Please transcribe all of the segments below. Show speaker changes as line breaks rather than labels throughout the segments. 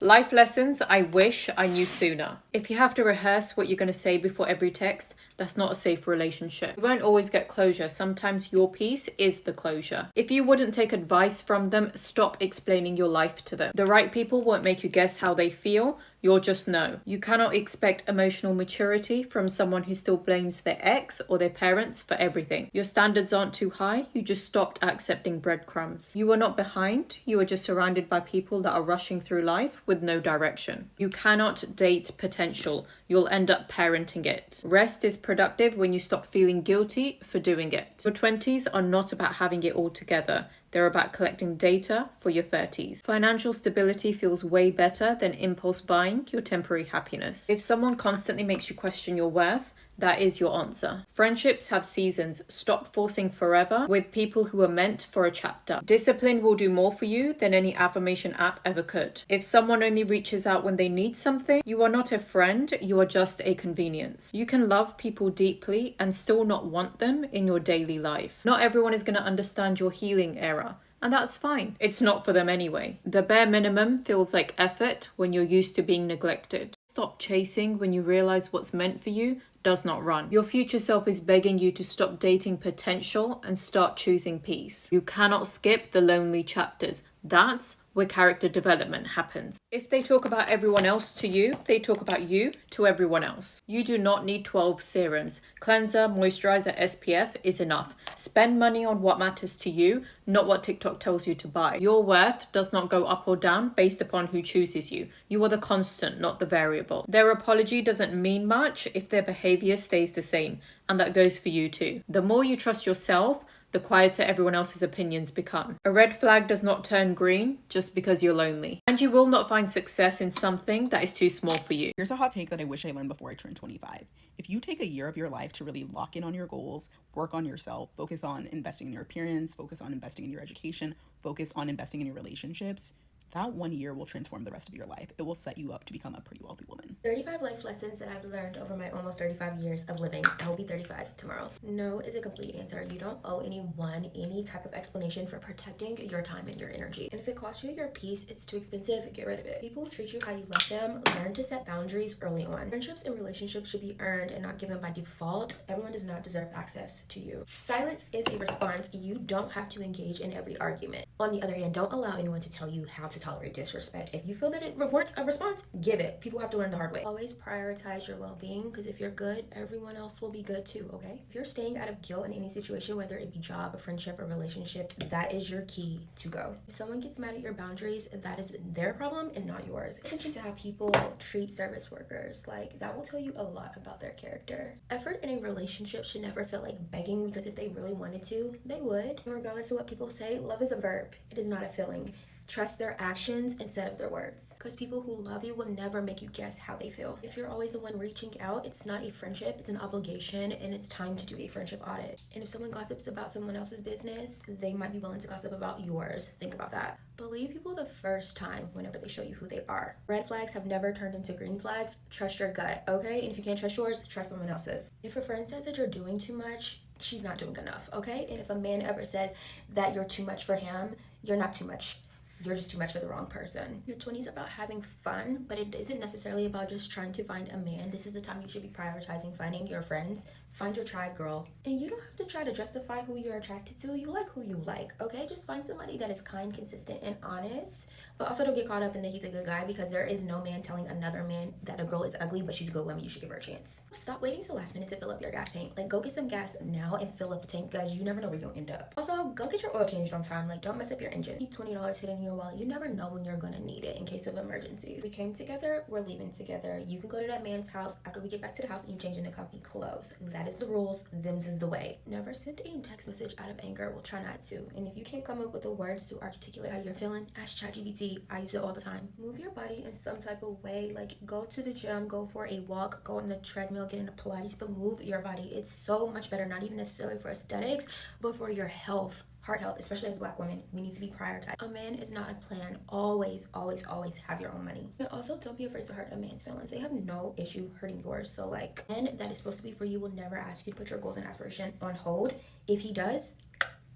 Life lessons I wish I knew sooner. If you have to rehearse what you're going to say before every text, that's not a safe relationship. You won't always get closure. Sometimes your piece is the closure. If you wouldn't take advice from them, stop explaining your life to them. The right people won't make you guess how they feel. You'll just know. You cannot expect emotional maturity from someone who still blames their ex or their parents for everything. Your standards aren't too high. You just stopped accepting breadcrumbs. You are not behind. You are just surrounded by people that are rushing through life with no direction. You cannot date potential. You'll end up parenting it. Rest is productive when you stop feeling guilty for doing it. Your 20s are not about having it all together. They're about collecting data for your 30s. Financial stability feels way better than impulse buying your temporary happiness. If someone constantly makes you question your worth, that is your answer. Friendships have seasons. Stop forcing forever with people who are meant for a chapter. Discipline will do more for you than any affirmation app ever could. If someone only reaches out when they need something, you are not a friend, you are just a convenience. You can love people deeply and still not want them in your daily life. Not everyone is going to understand your healing era. And that's fine. It's not for them anyway. The bare minimum feels like effort when you're used to being neglected. Stop chasing when you realize what's meant for you does not run. Your future self is begging you to stop dating potential and start choosing peace. You cannot skip the lonely chapters. That's where character development happens. If they talk about everyone else to you, they talk about you to everyone else. You do not need 12 serums. Cleanser, moisturizer, SPF is enough. Spend money on what matters to you, not what TikTok tells you to buy. Your worth does not go up or down based upon who chooses you. You are the constant, not the variable. Their apology doesn't mean much if their behavior stays the same, and that goes for you too. The more you trust yourself, the quieter everyone else's opinions become. A red flag does not turn green just because you're lonely. And you will not find success in something that is too small for you.
Here's a hot take that I wish I learned before I turned 25. If you take a year of your life to really lock in on your goals, work on yourself, focus on investing in your appearance, focus on investing in your education, focus on investing in your relationships, that 1 year will transform the rest of your life. It will set you up to become a pretty wealthy woman.
35 life lessons that I've learned over my almost 35 years of living. I will be 35 tomorrow. No is a complete answer. You don't owe anyone any type of explanation for protecting your time and your energy. And if it costs you your peace, it's too expensive, get rid of it. People treat you how you let them. Learn to set boundaries early on. Friendships and relationships should be earned and not given by default. Everyone does not deserve access to you. Silence is a response. You don't have to engage in every argument. On the other hand, don't allow anyone to tell you how to tolerate disrespect. If you feel that it warrants a response, give it. People have to learn the hard way. Always prioritize your well-being, because if you're good, everyone else will be good too, okay? If you're staying out of guilt in any situation, whether it be job, a friendship, or relationship, that is your key to go. If someone gets mad at your boundaries, that is their problem and not yours. Pay attention to how people treat service workers. Like, that will tell you a lot about their character. Effort in a relationship should never feel like begging, because if they really wanted to, they would. And regardless of what people say, love is a verb. It is not a feeling. Trust their actions instead of their words, because people who love you will never make you guess how they feel. If you're always the one reaching out, it's not a friendship, it's an obligation, and it's time to do a friendship audit. And if someone gossips about someone else's business, they might be willing to gossip about yours. Think about that. Believe people the first time whenever they show you who they are. Red flags have never turned into green flags. Trust your gut, okay? And if you can't trust yours, trust someone else's. If a friend says that you're doing too much, she's not doing enough, okay? And if a man ever says that you're too much for him, you're not too much. You're just too much for the wrong person. Your 20s are about having fun, but it isn't necessarily about just trying to find a man. This is the time you should be prioritizing finding your friends. Find your tribe, girl. And you don't have to try to justify who you're attracted to. You like who you like, okay? Just find somebody that is kind, consistent, and honest. But also don't get caught up in that he's a good guy, because there is no man telling another man that a girl is ugly, but she's a good woman, you should give her a chance. Stop waiting till last minute to fill up your gas tank. Like, go get some gas now and fill up the tank, guys. You never know where you're gonna end up. Also, go get your oil changed on time. Like, don't mess up your engine. Keep $20 hidden in your wallet. You never know when you're gonna need it in case of emergency. We came together, we're leaving together. You can go to that man's house after we get back to the house and you change into comfy clothes. That is the rules. Them's is the way. Never send a text message out of anger. We'll try not to. And if you can't come up with the words to articulate how you're feeling, ask ChatGPT. I use it all the time. Move your body in some type of way. Like, go to the gym, go for a walk, go on the treadmill, get into Pilates, but move your body. It's so much better, not even necessarily for aesthetics, but for your health. Heart health, especially as Black women, we need to be prioritized. A man is not a plan. Always, always, always have your own money. And also, don't be afraid to hurt a man's feelings. They have no issue hurting yours. So, like, a man that is supposed to be for you will never ask you to put your goals and aspiration on hold. If he does,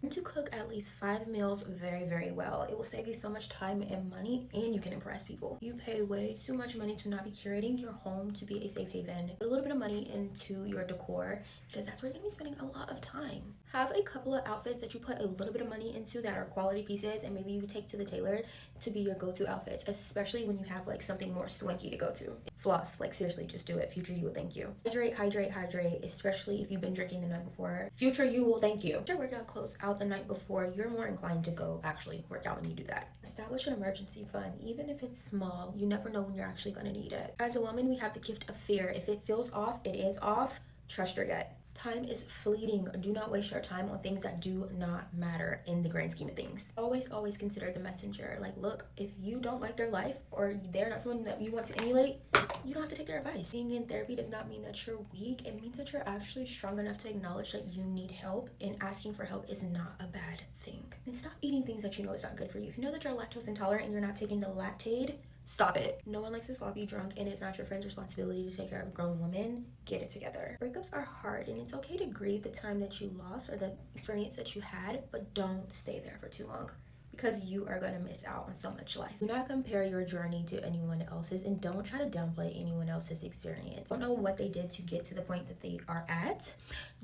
To cook at least 5 meals very, very well. It will save you so much time and money, and you can impress people. You pay way too much money to not be curating your home to be a safe haven. Put a little bit of money into your decor, because that's where you're gonna be spending a lot of time. Have a couple of outfits that you put a little bit of money into that are quality pieces, and maybe you take to the tailor to be your go-to outfits, especially when you have like something more swanky to go to. Floss, like seriously, just do it. Future you will thank you. Hydrate, hydrate, hydrate, especially if you've been drinking the night before. Future you will thank you. Get your workout clothes out the night before. You're more inclined to go actually work out when you do that. Establish an emergency fund, even if it's small. You never know when you're actually gonna need it. As a woman, we have the gift of fear. If it feels off, it is off. Trust your gut. Time is fleeting. Do not waste your time on things that do not matter in the grand scheme of things. Always, always consider the messenger. Like, look, if you don't like their life or they're not someone that you want to emulate, you don't have to take their advice. Being in therapy does not mean that you're weak. It means that you're actually strong enough to acknowledge that you need help, and asking for help is not a bad thing. And stop eating things that you know is not good for you. If you know that you're lactose intolerant and you're not taking the Lactaid, stop it. No one likes a sloppy drunk, and it's not your friend's responsibility to take care of a grown woman. Get it together. Breakups are hard, and it's okay to grieve the time that you lost or the experience that you had, but don't stay there for too long, because you are going to miss out on so much life. Do not compare your journey to anyone else's, and don't try to downplay anyone else's experience. Don't know what they did to get to the point that they are at.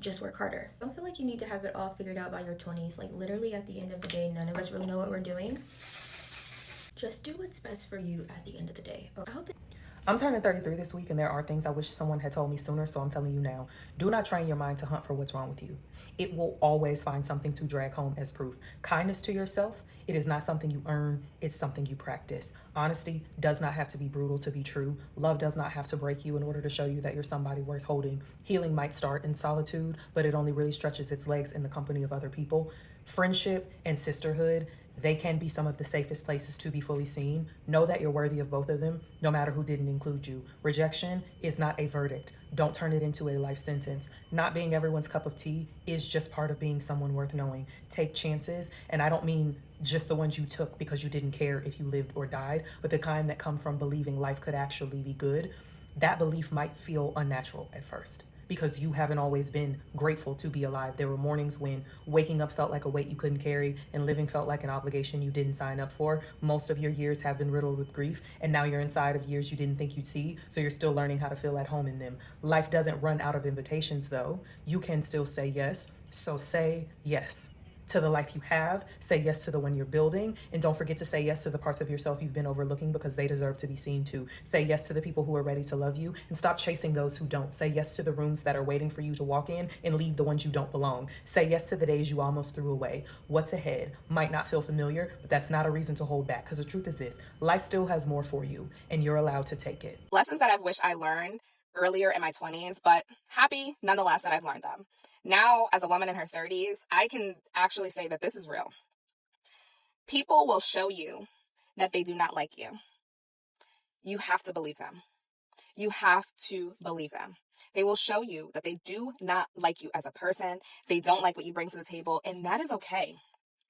Just work harder. Don't feel like you need to have it all figured out by your 20s. Like, literally at the end of the day, none of us really know what we're doing. Just do what's best for you at the end of the day. I hope that
I'm turning 33 this week, and there are things I wish someone had told me sooner, so I'm telling you now. Do not train your mind to hunt for what's wrong with you. It will always find something to drag home as proof. Kindness to yourself, it is not something you earn, it's something you practice. Honesty does not have to be brutal to be true. Love does not have to break you in order to show you that you're somebody worth holding. Healing might start in solitude, but it only really stretches its legs in the company of other people. Friendship and sisterhood, they can be some of the safest places to be fully seen. Know that you're worthy of both of them, no matter who didn't include you. Rejection is not a verdict. Don't turn it into a life sentence. Not being everyone's cup of tea is just part of being someone worth knowing. Take chances, and I don't mean just the ones you took because you didn't care if you lived or died, but the kind that come from believing life could actually be good. That belief might feel unnatural at first, because you haven't always been grateful to be alive. There were mornings when waking up felt like a weight you couldn't carry and living felt like an obligation you didn't sign up for. Most of your years have been riddled with grief, and now you're inside of years you didn't think you'd see, so you're still learning how to feel at home in them. Life doesn't run out of invitations, though. You can still say yes, so say yes to the life you have, say yes to the one you're building, and don't forget to say yes to the parts of yourself you've been overlooking, because they deserve to be seen too. Say yes to the people who are ready to love you, and stop chasing those who don't. Say yes to the rooms that are waiting for you to walk in, and leave the ones you don't belong. Say yes to the days you almost threw away. What's ahead might not feel familiar, but that's not a reason to hold back, because the truth is this: life still has more for you, and you're allowed to take it.
Lessons that I've wished I learned earlier in my 20s, but happy nonetheless that I've learned them. Now, as a woman in her 30s, I can actually say that this is real. People will show you that they do not like you. You have to believe them. You have to believe them. They will show you that they do not like you as a person. They don't like what you bring to the table, and that is okay.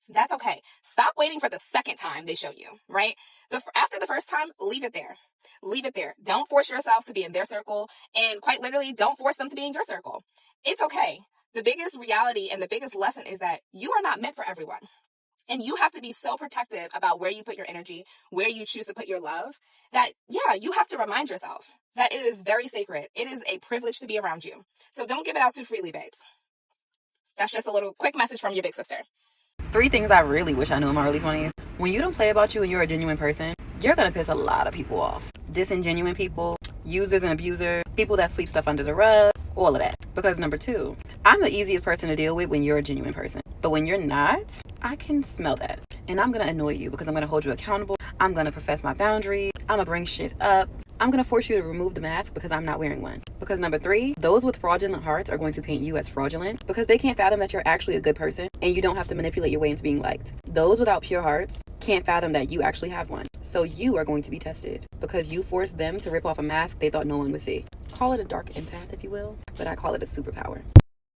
That's okay. Stop waiting for the second time they show you, right? After the first time, leave it there. Leave it there. Don't force yourself to be in their circle, and quite literally, don't force them to be in your circle. It's okay. The biggest reality and the biggest lesson is that you are not meant for everyone. And you have to be so protective about where you put your energy, where you choose to put your love, that, yeah, you have to remind yourself that it is very sacred. It is a privilege to be around you. So don't give it out too freely, babes. That's just a little quick message from your big sister.
3 things I really wish I knew in my early 20s. When you don't play about you and you're a genuine person, you're going to piss a lot of people off. Disingenuine people, users and abusers, people that sweep stuff under the rug, all of that. Because number 2, I'm the easiest person to deal with when you're a genuine person. But when you're not, I can smell that. And I'm going to annoy you because I'm going to hold you accountable. I'm going to profess my boundaries. I'm going to bring shit up. I'm going to force you to remove the mask because I'm not wearing one. Because number 3, those with fraudulent hearts are going to paint you as fraudulent because they can't fathom that you're actually a good person and you don't have to manipulate your way into being liked. Those without pure hearts can't fathom that you actually have one. So you are going to be tested because you forced them to rip off a mask they thought no one would see. Call it a dark empath, if you will, but I call it a superpower.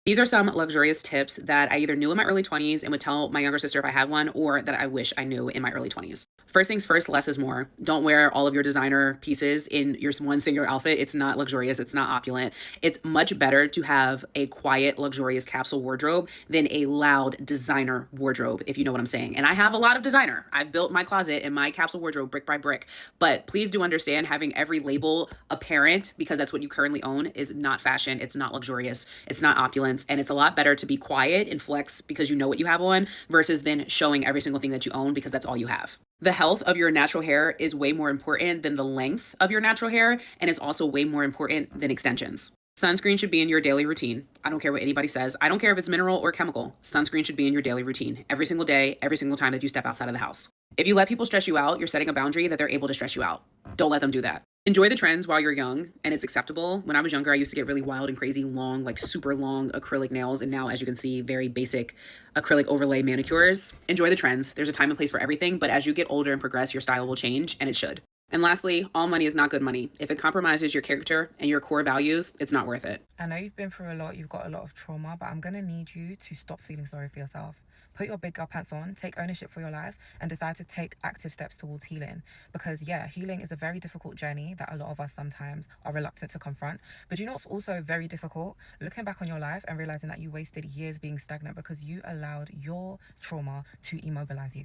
These are some luxurious tips that I either knew in my early 20s and would tell my younger sister if I had one, or that I wish I knew in my early 20s. First things first, less is more. Don't wear all of your designer pieces in your one singular outfit. It's not luxurious. It's not opulent. It's much better to have a quiet, luxurious capsule wardrobe than a loud designer wardrobe, if you know what I'm saying. And I have a lot of designer. I've built my closet and my capsule wardrobe brick by brick. But please do understand, having every label apparent, because that's what you currently own, is not fashion. It's not luxurious. It's not opulence. And it's a lot better to be quiet and flex because you know what you have on, versus then showing every single thing that you own because that's all you have. The health of your natural hair is way more important than the length of your natural hair, and is also way more important than extensions. Sunscreen should be in your daily routine. I don't care what anybody says. I don't care if it's mineral or chemical. Sunscreen should be in your daily routine every single day, every single time that you step outside of the house. If you let people stress you out, you're setting a boundary that they're able to stress you out. Don't let them do that. Enjoy the trends while you're young and it's acceptable. When I was younger, I used to get really wild and crazy long, like super long acrylic nails. And now, as you can see, very basic acrylic overlay manicures. Enjoy the trends. There's a time and place for everything. But as you get older and progress, your style will change, and it should. And lastly, all money is not good money. If it compromises your character and your core values, it's not worth it.
I know you've been through a lot, you've got a lot of trauma, but I'm going to need you to stop feeling sorry for yourself. Put your big girl pants on, take ownership for your life, and decide to take active steps towards healing. Because yeah, healing is a very difficult journey that a lot of us sometimes are reluctant to confront. But you know what's also very difficult? Looking back on your life and realizing that you wasted years being stagnant because you allowed your trauma to immobilize you.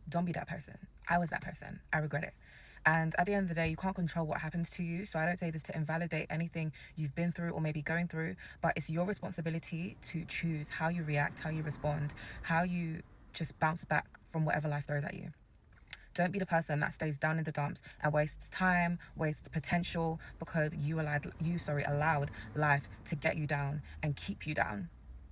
Don't be that person. I was that person. I regret it. And at the end of the day, you can't control what happens to you. So I don't say this to invalidate anything you've been through or maybe going through, but it's your responsibility to choose how you react, how you respond, how you just bounce back from whatever life throws at you. Don't be the person that stays down in the dumps and wastes time, wastes potential because you allowed life to get you down and keep you down.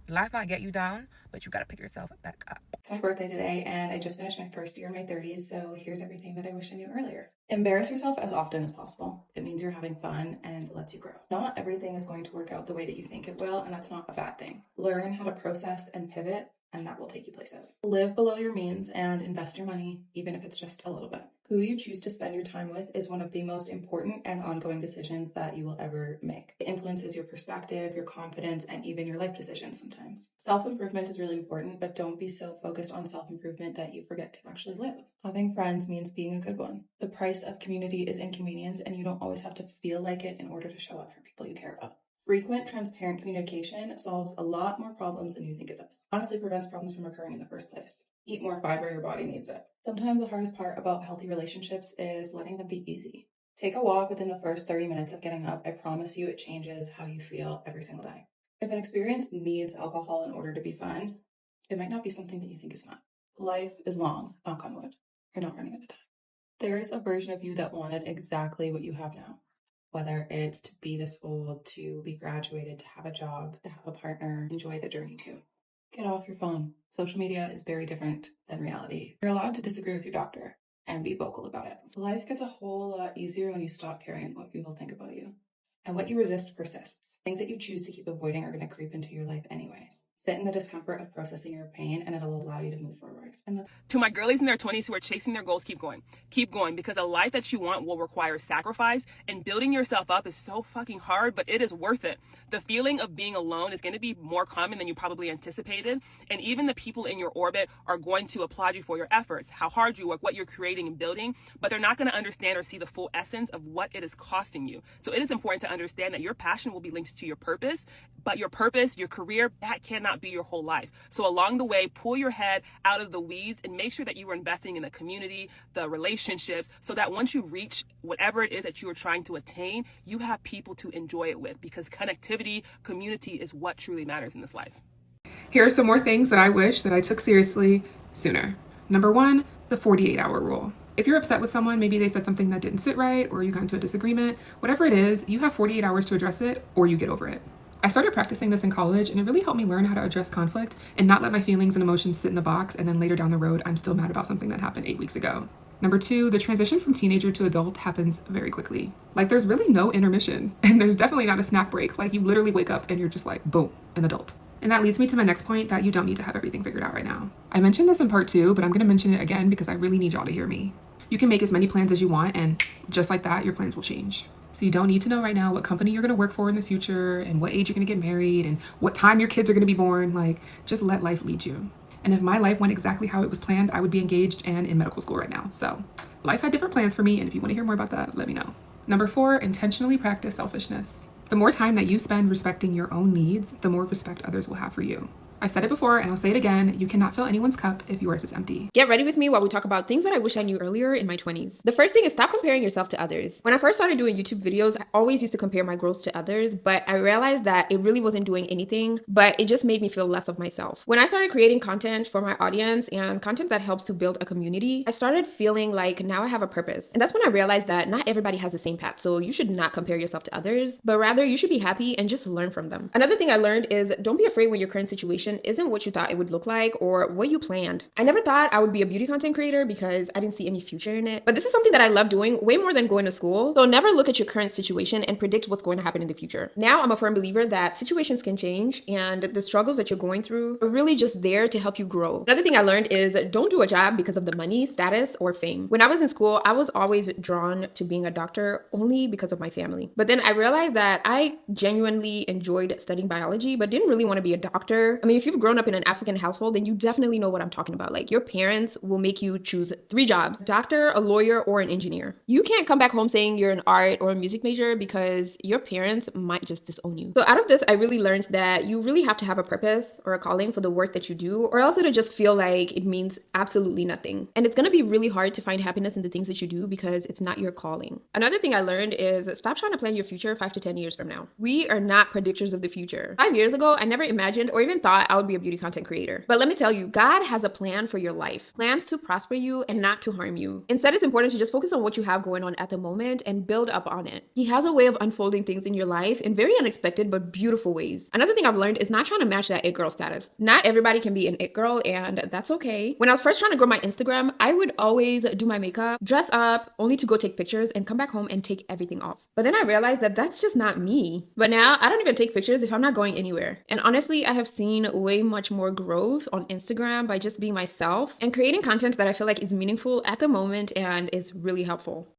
Life might get you down, but you got to pick yourself back up.
It's my birthday today, and I just finished my first year in my 30s, so here's everything that I wish I knew earlier. Embarrass yourself as often as possible. It means you're having fun and lets you grow. Not everything is going to work out the way that you think it will, and that's not a bad thing. Learn how to process and pivot, and that will take you places. Live below your means and invest your money, even if it's just a little bit. Who you choose to spend your time with is one of the most important and ongoing decisions that you will ever make. It influences your perspective, your confidence, and even your life decisions sometimes. Self-improvement is really important, but don't be so focused on self-improvement that you forget to actually live. Having friends means being a good one. The price of community is inconvenience, and you don't always have to feel like it in order to show up for people you care about. Frequent, transparent communication solves a lot more problems than you think it does. Honestly, prevents problems from occurring in the first place. Eat more fiber, your body needs it. Sometimes the hardest part about healthy relationships is letting them be easy. Take a walk within the first 30 minutes of getting up. I promise you it changes how you feel every single day. If an experience needs alcohol in order to be fun, it might not be something that you think is fun. Life is long, knock on wood. You're not running out of time. There's a version of you that wanted exactly what you have now. Whether it's to be this old, to be graduated, to have a job, to have a partner, enjoy the journey too. Get off your phone. Social media is very different than reality. You're allowed to disagree with your doctor and be vocal about it. Life gets a whole lot easier when you stop caring what people think about you. And what you resist persists. Things that you choose to keep avoiding are going to creep into your life anyways. Sit in the discomfort of processing your pain, and it'll allow you to move forward.
To my girlies in their 20s who are chasing their goals, keep going. Keep going, because a life that you want will require sacrifice, and building yourself up is so fucking hard, but it is worth it. The feeling of being alone is going to be more common than you probably anticipated, and even the people in your orbit are going to applaud you for your efforts, how hard you work, what you're creating and building, but they're not going to understand or see the full essence of what it is costing you. So it is important to understand that your passion will be linked to your purpose, but your purpose, your career, that cannot be your whole life. So along the way, pull your head out of the weeds and make sure that you are investing in the community, the relationships, so that once you reach whatever it is that you are trying to attain, you have people to enjoy it with, because connectivity, community is what truly matters in this life.
Here are some more things that I wish that I took seriously sooner. Number 1, the 48-hour rule. If you're upset with someone, maybe they said something that didn't sit right, or you got into a disagreement, whatever it is, you have 48 hours to address it, or you get over it. I started practicing this in college, and it really helped me learn how to address conflict and not let my feelings and emotions sit in a box, and then later down the road, I'm still mad about something that happened 8 weeks ago. Number 2, the transition from teenager to adult happens very quickly. Like, there's really no intermission, and there's definitely not a snack break. Like, you literally wake up and you're just like, boom, an adult. And that leads me to my next point, that you don't need to have everything figured out right now. I mentioned this in part 2, but I'm gonna mention it again because I really need y'all to hear me. You can make as many plans as you want, and just like that, your plans will change. So you don't need to know right now what company you're going to work for in the future and what age you're going to get married and what time your kids are going to be born. Like, just let life lead you. And if my life went exactly how it was planned, I would be engaged and in medical school right now. So life had different plans for me. And if you want to hear more about that, let me know. Number 4, intentionally practice selfishness. The more time that you spend respecting your own needs, the more respect others will have for you. I've said it before and I'll say it again, you cannot fill anyone's cup if yours is empty.
Get ready with me while we talk about things that I wish I knew earlier in my 20s. The first thing is stop comparing yourself to others. When I first started doing YouTube videos, I always used to compare my growth to others, but I realized that it really wasn't doing anything, but it just made me feel less of myself. When I started creating content for my audience and content that helps to build a community, I started feeling like now I have a purpose. And that's when I realized that not everybody has the same path, so you should not compare yourself to others, but rather you should be happy and just learn from them. Another thing I learned is don't be afraid when your current situation isn't what you thought it would look like or what you planned. I never thought I would be a beauty content creator because I didn't see any future in it, but this is something that I love doing way more than going to school. So never look at your current situation and predict what's going to happen in the future. Now I'm a firm believer that situations can change and the struggles that you're going through are really just there to help you grow. Another thing I learned is don't do a job because of the money, status, or fame. When I was in school, I was always drawn to being a doctor only because of my family. But then I realized that I genuinely enjoyed studying biology, but didn't really want to be a doctor. I mean, if you've grown up in an African household, then you definitely know what I'm talking about. Like, your parents will make you choose 3 jobs: doctor, a lawyer, or an engineer. You can't come back home saying you're an art or a music major because your parents might just disown you. So out of this, I really learned that you really have to have a purpose or a calling for the work that you do, or else it'll just feel like it means absolutely nothing. And it's gonna be really hard to find happiness in the things that you do because it's not your calling. Another thing I learned is stop trying to plan your future 5 to 10 years from now. We are not predictors of the future. 5 years ago, I never imagined or even thought I would be a beauty content creator. But let me tell you, God has a plan for your life. Plans to prosper you and not to harm you. Instead, it's important to just focus on what you have going on at the moment and build up on it. He has a way of unfolding things in your life in very unexpected but beautiful ways. Another thing I've learned is not trying to match that it girl status. Not everybody can be an it girl, and that's okay. When I was first trying to grow my Instagram, I would always do my makeup, dress up, only to go take pictures and come back home and take everything off. But then I realized that that's just not me. But now I don't even take pictures if I'm not going anywhere. And honestly, I have seen way much more growth on Instagram by just being myself and creating content that I feel like is meaningful at the moment and is really helpful.